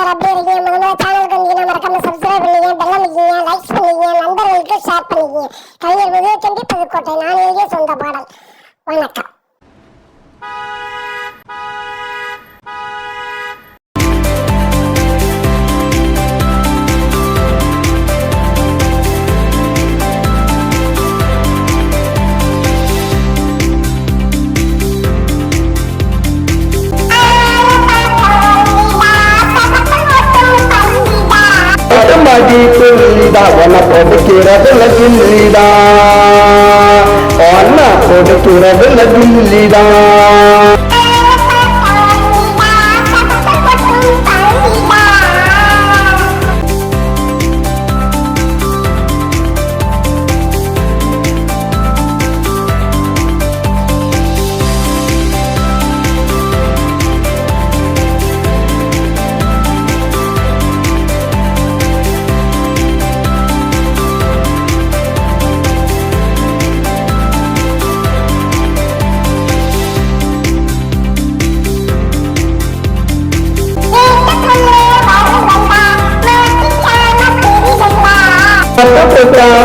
எல்லாரும் எப்படி இருக்கீங்க? முதல்ல சேனலுக்கு வந்தீங்கன்னா மறக்காம சப்ஸ்கிரைப் பண்ணீங்க, பெல் அமைக்கீங்க, லைக்ஸ் பண்ணீங்க, நண்பர்களுக்கு ஷேர் பண்ணீங்க. கவிஞர் விவேகண்டி புதுக்கோட்டை. நான் எழுதிய சொந்த பாடல். வணக்கம். கொடுக்கிறதுல கில்லிடா ஒன்னா கொடுக்கிறதுல கில்லிடா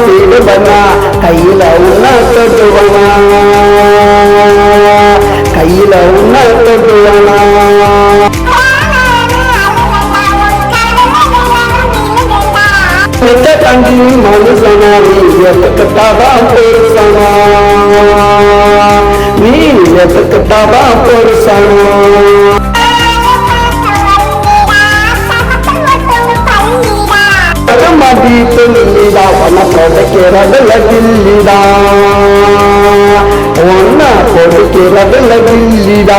வீடு பண்ணா கையில உன்ன தொட்டுவனா கையில உன்ன தொட்டுவனா தங்கி மனுஷனா நீ எதுக்குத்தான் பொருசனா நீ எதுக்குத்தான் பொருசனா மாட்டிட்டுடா ஒன்ன கொடுக்கிறதுல கில்லிடா ஒன்ன கொடுக்கிறதுல கில்லிடா